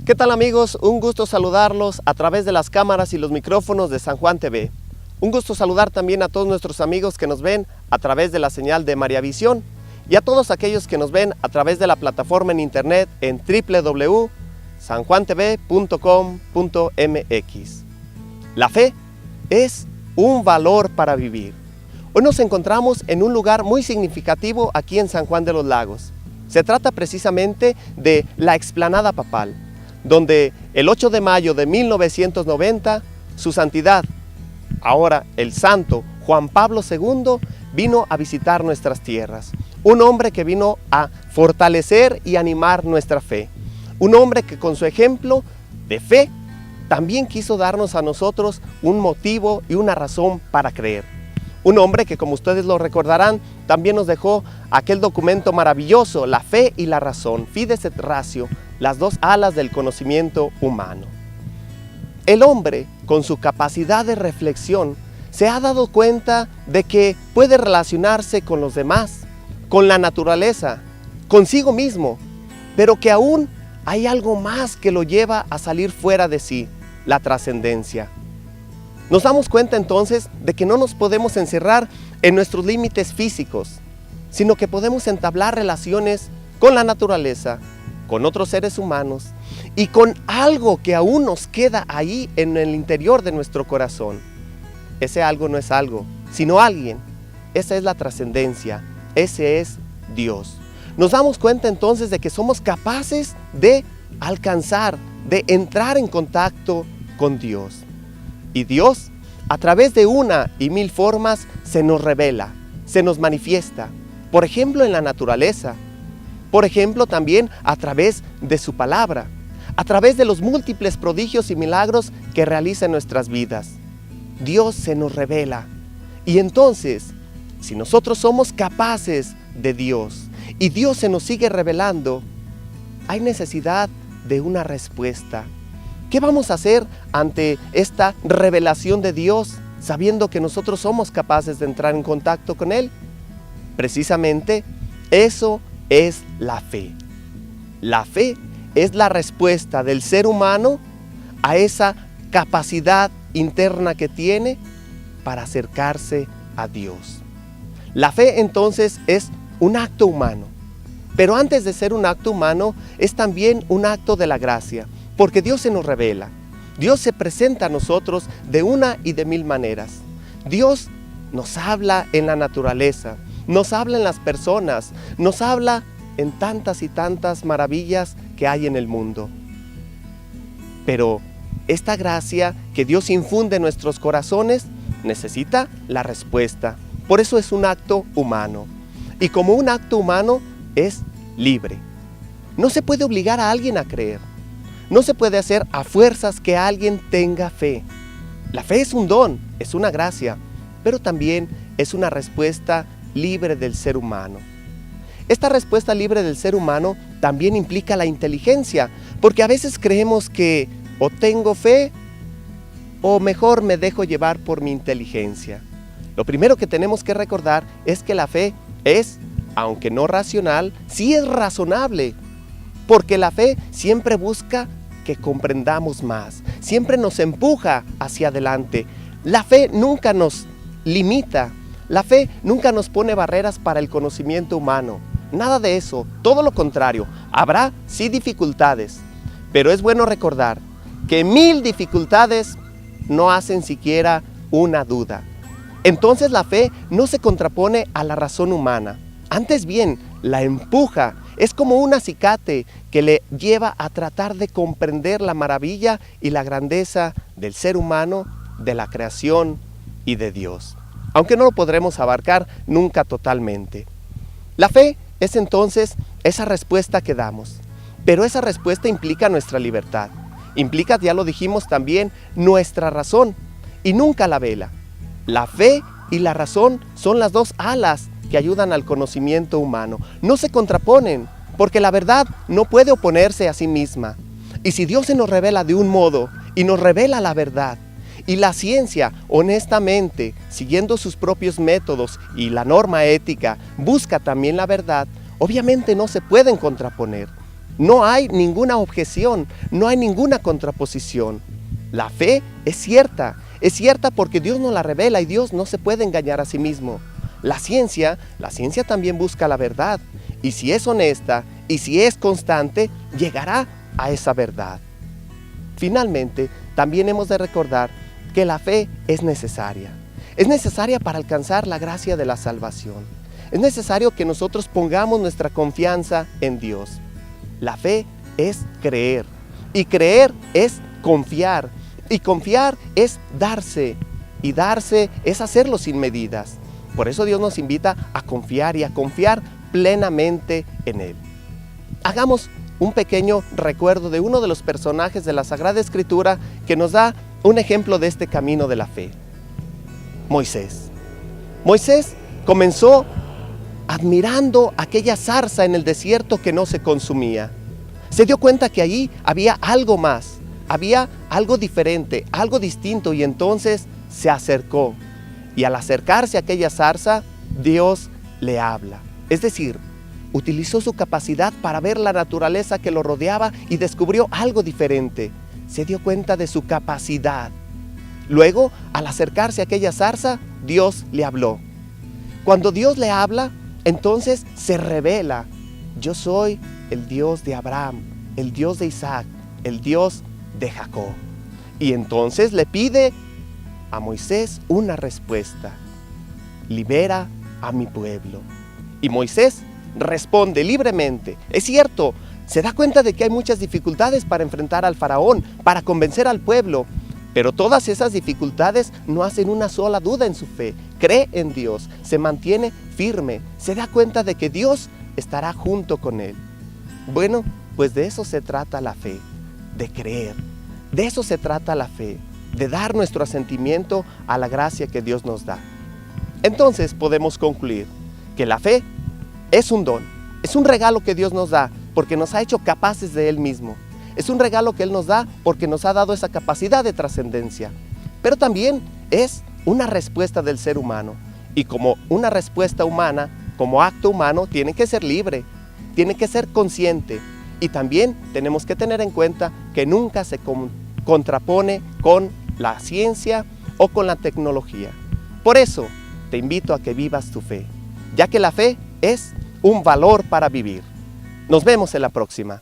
¿Qué tal amigos? Un gusto saludarlos a través de las cámaras y los micrófonos de San Juan TV. Un gusto saludar también a todos nuestros amigos que nos ven a través de la señal de María Visión y a todos aquellos que nos ven a través de la plataforma en internet en www.sanjuantv.com.mx. La fe es un valor para vivir. Hoy nos encontramos en un lugar muy significativo aquí en San Juan de los Lagos. Se trata precisamente de la Explanada Papal, donde el 8 de mayo de 1990, su santidad, ahora el santo Juan Pablo II, vino a visitar nuestras tierras. Un hombre que vino a fortalecer y animar nuestra fe. Un hombre que con su ejemplo de fe también quiso darnos a nosotros un motivo y una razón para creer. Un hombre que, como ustedes lo recordarán, también nos dejó aquel documento maravilloso, La fe y la razón, Fides et Ratio, las dos alas del conocimiento humano. El hombre, con su capacidad de reflexión, se ha dado cuenta de que puede relacionarse con los demás, con la naturaleza, consigo mismo, pero que aún hay algo más que lo lleva a salir fuera de sí, la trascendencia. Nos damos cuenta entonces de que no nos podemos encerrar en nuestros límites físicos, sino que podemos entablar relaciones con la naturaleza, con otros seres humanos y con algo que aún nos queda ahí en el interior de nuestro corazón. Ese algo no es algo, sino alguien. Esa es la trascendencia, ese es Dios. Nos damos cuenta entonces de que somos capaces de alcanzar, de entrar en contacto con Dios. Y Dios, a través de una y mil formas, se nos revela, se nos manifiesta. Por ejemplo, en la naturaleza. Por ejemplo, también a través de su palabra. A través de los múltiples prodigios y milagros que realiza en nuestras vidas. Dios se nos revela. Y entonces, si nosotros somos capaces de Dios y Dios se nos sigue revelando, hay necesidad de una respuesta. ¿Qué vamos a hacer ante esta revelación de Dios, sabiendo que nosotros somos capaces de entrar en contacto con Él? Precisamente, eso es la fe. La fe es la respuesta del ser humano a esa capacidad interna que tiene para acercarse a Dios. La fe entonces es un acto humano, pero antes de ser un acto humano es también un acto de la gracia. Porque Dios se nos revela, Dios se presenta a nosotros de una y de mil maneras. Dios nos habla en la naturaleza, nos habla en las personas, nos habla en tantas y tantas maravillas que hay en el mundo. Pero esta gracia que Dios infunde en nuestros corazones necesita la respuesta. Por eso es un acto humano. Y como un acto humano es libre. No se puede obligar a alguien a creer. No se puede hacer a fuerzas que alguien tenga fe. La fe es un don, es una gracia, pero también es una respuesta libre del ser humano. Esta respuesta libre del ser humano también implica la inteligencia, porque a veces creemos que o tengo fe o mejor me dejo llevar por mi inteligencia. Lo primero que tenemos que recordar es que la fe es, aunque no racional, sí es razonable. Porque la fe siempre busca que comprendamos más, siempre nos empuja hacia adelante. La fe nunca nos limita, la fe nunca nos pone barreras para el conocimiento humano. Nada de eso, todo lo contrario. Habrá sí dificultades, pero es bueno recordar que 1000 dificultades no hacen siquiera una duda. Entonces la fe no se contrapone a la razón humana, antes bien la empuja. Es como un acicate que le lleva a tratar de comprender la maravilla y la grandeza del ser humano, de la creación y de Dios, aunque no lo podremos abarcar nunca totalmente. La fe es entonces esa respuesta que damos, pero esa respuesta implica nuestra libertad, implica, ya lo dijimos también, nuestra razón y nunca la vela. La fe y la razón son las dos alas que ayudan al conocimiento humano. No se contraponen, porque la verdad no puede oponerse a sí misma. Y si Dios se nos revela de un modo y nos revela la verdad, y la ciencia, honestamente, siguiendo sus propios métodos y la norma ética, busca también la verdad, obviamente no se pueden contraponer. No hay ninguna objeción, no hay ninguna contraposición. La fe es cierta porque Dios nos la revela y Dios no se puede engañar a sí mismo. La ciencia también busca la verdad, y si es honesta y si es constante, llegará a esa verdad. Finalmente, también hemos de recordar que la fe es necesaria. Es necesaria para alcanzar la gracia de la salvación. Es necesario que nosotros pongamos nuestra confianza en Dios. La fe es creer, y creer es confiar, y confiar es darse, y darse es hacerlo sin medidas. Por eso Dios nos invita a confiar y a confiar plenamente en Él. Hagamos un pequeño recuerdo de uno de los personajes de la Sagrada Escritura que nos da un ejemplo de este camino de la fe. Moisés. Moisés comenzó admirando aquella zarza en el desierto que no se consumía. Se dio cuenta que allí había algo más, había algo diferente, algo distinto, y entonces se acercó. Y al acercarse a aquella zarza, Dios le habla. Es decir, utilizó su capacidad para ver la naturaleza que lo rodeaba y descubrió algo diferente. Se dio cuenta de su capacidad. Luego, al acercarse a aquella zarza, Dios le habló. Cuando Dios le habla, entonces se revela: yo soy el Dios de Abraham, el Dios de Isaac, el Dios de Jacob. Y entonces le pide a Moisés una respuesta: libera a mi pueblo. Y Moisés responde libremente. Es cierto, se da cuenta de que hay muchas dificultades para enfrentar al faraón, para convencer al pueblo, pero todas esas dificultades no hacen una sola duda en su fe. Cree en Dios, se mantiene firme, se da cuenta de que Dios estará junto con él. Bueno, pues de eso se trata la fe, de creer. De eso se trata la fe, de dar nuestro asentimiento a la gracia que Dios nos da. Entonces podemos concluir que la fe es un don, es un regalo que Dios nos da porque nos ha hecho capaces de Él mismo. Es un regalo que Él nos da porque nos ha dado esa capacidad de trascendencia. Pero también es una respuesta del ser humano. Y como una respuesta humana, como acto humano, tiene que ser libre, tiene que ser consciente. Y también tenemos que tener en cuenta que nunca se contrapone con la ciencia o con la tecnología. Por eso te invito a que vivas tu fe, ya que la fe es un valor para vivir. Nos vemos en la próxima.